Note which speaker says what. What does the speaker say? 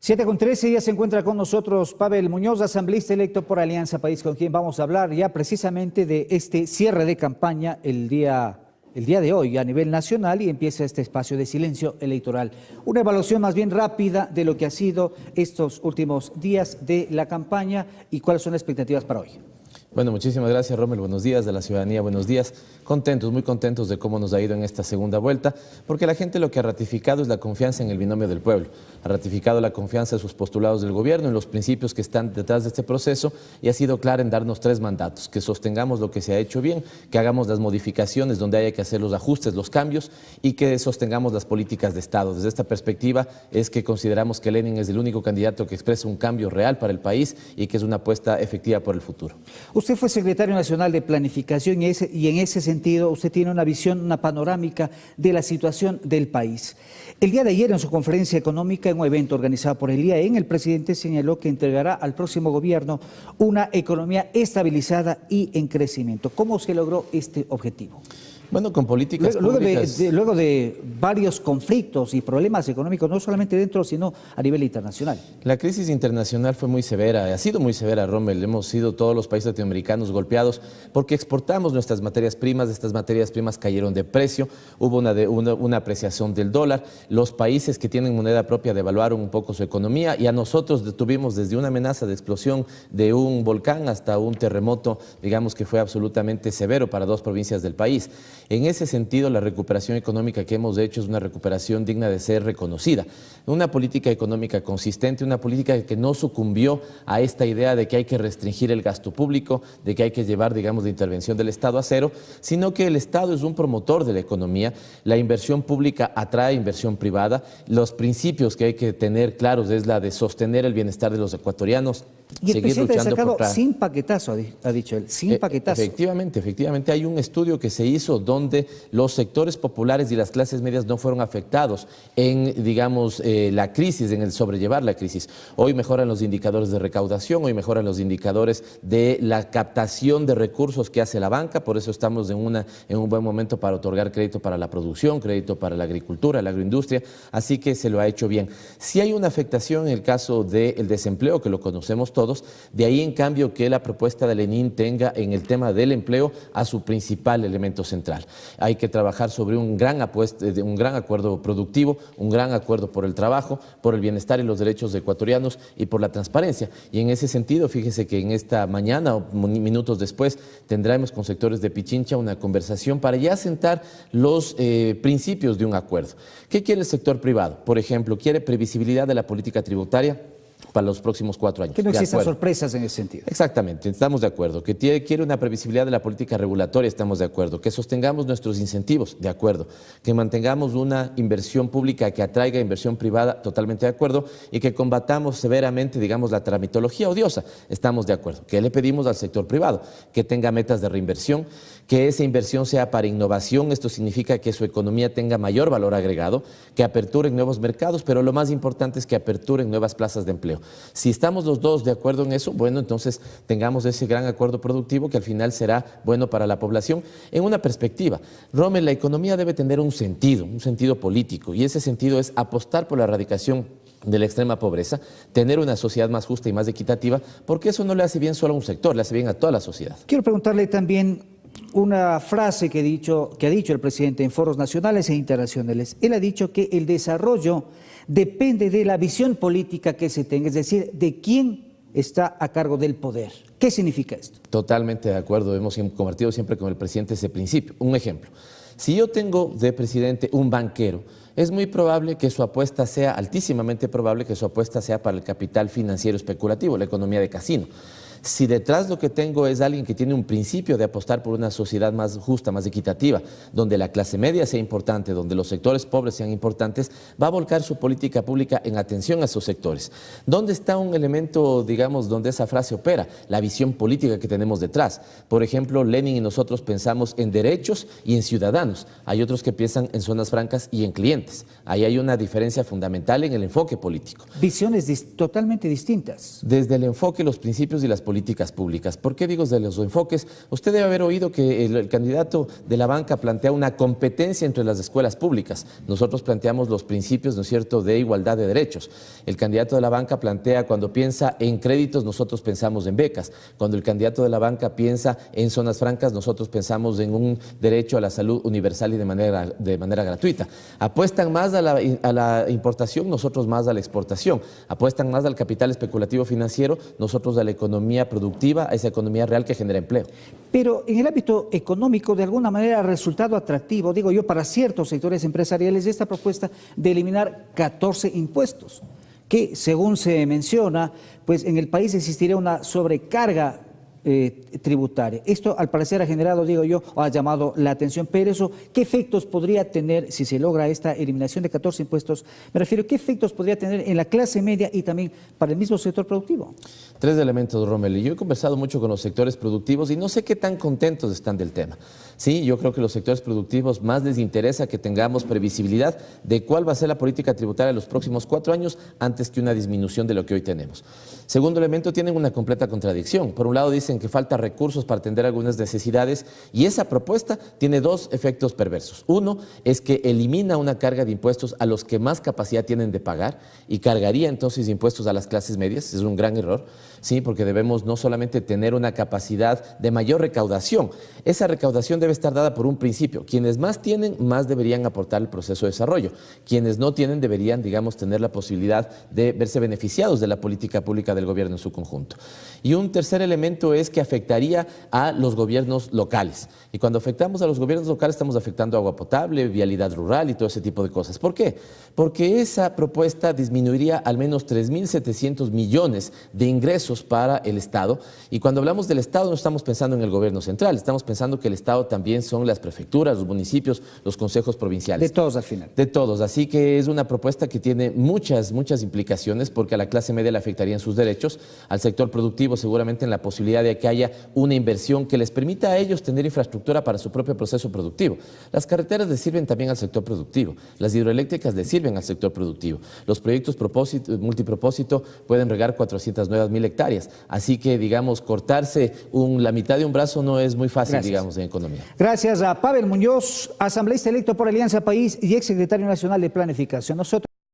Speaker 1: 7:13, ya se encuentra con nosotros Pavel Muñoz, asambleísta electo por Alianza País, con quien vamos a hablar ya precisamente de este cierre de campaña el día de hoy a nivel nacional, y empieza este espacio de silencio electoral. Una evaluación más bien rápida de lo que ha sido estos últimos días de la campaña y cuáles son las expectativas para hoy.
Speaker 2: Bueno, muchísimas gracias, Rommel. Buenos días, de la ciudadanía, buenos días. Contentos, muy contentos de cómo nos ha ido en esta segunda vuelta, porque la gente lo que ha ratificado es la confianza en el binomio del pueblo. Ha ratificado la confianza en sus postulados del gobierno, en los principios que están detrás de este proceso, y ha sido clara en darnos 3 mandatos: que sostengamos lo que se ha hecho bien, que hagamos las modificaciones donde haya que hacer los ajustes, los cambios, y que sostengamos las políticas de Estado. Desde esta perspectiva es que consideramos que Lenin es el único candidato que expresa un cambio real para el país y que es una apuesta efectiva por el futuro.
Speaker 1: Usted fue secretario nacional de Planificación y en ese sentido usted tiene una visión, una panorámica de la situación del país. El día de ayer, en su conferencia económica, en un evento organizado por el IAEN, el presidente señaló que entregará al próximo gobierno una economía estabilizada y en crecimiento. ¿Cómo se logró este objetivo?
Speaker 2: Bueno, con políticas públicas.
Speaker 1: Luego de varios conflictos y problemas económicos, no solamente dentro, sino a nivel internacional.
Speaker 2: La crisis internacional fue muy severa, ha sido muy severa, Rommel. Hemos sido todos los países latinoamericanos golpeados porque exportamos nuestras materias primas. Estas materias primas cayeron de precio, hubo una apreciación del dólar. Los países que tienen moneda propia devaluaron un poco su economía, y a nosotros tuvimos desde una amenaza de explosión de un volcán hasta un terremoto, digamos, que fue absolutamente severo para 2 provincias del país. En ese sentido, la recuperación económica que hemos hecho es una recuperación digna de ser reconocida. Una política económica consistente, una política que no sucumbió a esta idea de que hay que restringir el gasto público, de que hay que llevar, digamos, la intervención del Estado a cero, sino que el Estado es un promotor de la economía. La inversión pública atrae inversión privada. Los principios que hay que tener claros es la de sostener el bienestar de los ecuatorianos.
Speaker 1: Y el presidente ha sacado sin paquetazo, ha dicho él, sin paquetazo.
Speaker 2: Efectivamente, hay un estudio que se hizo donde los sectores populares y las clases medias no fueron afectados en, digamos, la crisis, en el sobrellevar la crisis. Hoy mejoran los indicadores de recaudación, hoy mejoran los indicadores de la captación de recursos que hace la banca. Por eso estamos en un buen momento para otorgar crédito para la producción, crédito para la agricultura, la agroindustria, así que se lo ha hecho bien. Sí hay una afectación en el caso del desempleo, que lo conocemos todos, de ahí en cambio que la propuesta de Lenin tenga en el tema del empleo a su principal elemento central. Hay que trabajar sobre un gran acuerdo productivo, un gran acuerdo por el trabajo, por el bienestar y los derechos de ecuatorianos y por la transparencia. Y en ese sentido, fíjese que en esta mañana o minutos después tendremos con sectores de Pichincha una conversación para ya sentar los principios de un acuerdo. ¿Qué quiere el sector privado? Por ejemplo, quiere previsibilidad de la política tributaria para los próximos 4 años.
Speaker 1: Que no existan sorpresas en ese sentido.
Speaker 2: Exactamente, estamos de acuerdo. Que quiere una previsibilidad de la política regulatoria, estamos de acuerdo. Que sostengamos nuestros incentivos, de acuerdo. Que mantengamos una inversión pública que atraiga inversión privada, totalmente de acuerdo. Y que combatamos severamente, digamos, la tramitología odiosa, estamos de acuerdo. ¿Qué le pedimos al sector privado? Que tenga metas de reinversión, que esa inversión sea para innovación. Esto significa que su economía tenga mayor valor agregado, que aperturen nuevos mercados, pero lo más importante es que aperturen nuevas plazas de empleo. Si estamos los dos de acuerdo en eso, bueno, entonces tengamos ese gran acuerdo productivo que al final será bueno para la población. En una perspectiva, Rommel, la economía debe tener un sentido político, y ese sentido es apostar por la erradicación de la extrema pobreza, tener una sociedad más justa y más equitativa, porque eso no le hace bien solo a un sector, le hace bien a toda la sociedad.
Speaker 1: Quiero preguntarle también una frase que ha dicho el presidente en foros nacionales e internacionales. Él ha dicho que el desarrollo depende de la visión política que se tenga, es decir, de quién está a cargo del poder. ¿Qué significa esto?
Speaker 2: Totalmente de acuerdo, hemos compartido siempre con el presidente ese principio. Un ejemplo, si yo tengo de presidente un banquero, es muy probable que su apuesta sea, altísimamente probable que su apuesta sea para el capital financiero especulativo, la economía de casino. Si detrás lo que tengo es alguien que tiene un principio de apostar por una sociedad más justa, más equitativa, donde la clase media sea importante, donde los sectores pobres sean importantes, va a volcar su política pública en atención a esos sectores. ¿Dónde está un elemento, digamos, donde esa frase opera? La visión política que tenemos detrás. Por ejemplo, Lenin y nosotros pensamos en derechos y en ciudadanos. Hay otros que piensan en zonas francas y en clientes. Ahí hay una diferencia fundamental en el enfoque político.
Speaker 1: Visiones totalmente distintas.
Speaker 2: Desde el enfoque, los principios y las políticas políticas públicas. ¿Por qué digo de los enfoques? Usted debe haber oído que el candidato de la banca plantea una competencia entre las escuelas públicas. Nosotros planteamos los principios, ¿no es cierto?, de igualdad de derechos. El candidato de la banca plantea, cuando piensa en créditos, nosotros pensamos en becas. Cuando el candidato de la banca piensa en zonas francas, nosotros pensamos en un derecho a la salud universal y de manera gratuita. Apuestan más a la importación, nosotros más a la exportación. Apuestan más al capital especulativo financiero, nosotros a la economía productiva, a esa economía real que genera empleo.
Speaker 1: Pero en el ámbito económico, de alguna manera, ha resultado atractivo, digo yo, para ciertos sectores empresariales esta propuesta de eliminar 14 impuestos, que según se menciona, pues en el país existiría una sobrecarga tributaria. Esto al parecer ha generado, digo yo, o ha llamado la atención, pero eso, ¿qué efectos podría tener si se logra esta eliminación de 14 impuestos? Me refiero, ¿qué efectos podría tener en la clase media y también para el mismo sector productivo?
Speaker 2: 3 elementos, Rommel. Yo he conversado mucho con los sectores productivos y no sé qué tan contentos están del tema. Sí, yo creo que los sectores productivos más les interesa que tengamos previsibilidad de cuál va a ser la política tributaria en los próximos 4 años antes que una disminución de lo que hoy tenemos. Segundo elemento, tienen una completa contradicción. Por un lado dicen que falta recursos para atender algunas necesidades y esa propuesta tiene 2 efectos perversos. Uno es que elimina una carga de impuestos a los que más capacidad tienen de pagar y cargaría entonces impuestos a las clases medias. Es un gran error, sí, porque debemos no solamente tener una capacidad de mayor recaudación, esa recaudación debe estar dada por un principio. Quienes más tienen, más deberían aportar el proceso de desarrollo. Quienes no tienen deberían, digamos, tener la posibilidad de verse beneficiados de la política pública del gobierno en su conjunto. Y un tercer elemento es que afectaría a los gobiernos locales. Y cuando afectamos a los gobiernos locales estamos afectando agua potable, vialidad rural y todo ese tipo de cosas. ¿Por qué? Porque esa propuesta disminuiría al menos 3.700 millones de ingresos para el Estado. Y cuando hablamos del Estado no estamos pensando en el gobierno central, estamos pensando que el Estado también son las prefecturas, los municipios, los consejos provinciales.
Speaker 1: De todos al final.
Speaker 2: De todos. Así que es una propuesta que tiene muchas implicaciones porque a la clase media le afectarían sus derechos, al sector productivo seguramente en la posibilidad de que haya una inversión que les permita a ellos tener infraestructura para su propio proceso productivo. Las carreteras les sirven también al sector productivo, las hidroeléctricas les sirven al sector productivo. Los proyectos multipropósito pueden regar 409.000 hectáreas. Así que, digamos, cortarse la mitad de un brazo no es muy fácil, digamos, en economía.
Speaker 1: Gracias a Pavel Muñoz, asambleísta electo por Alianza País y exsecretario nacional de Planificación. Nosotros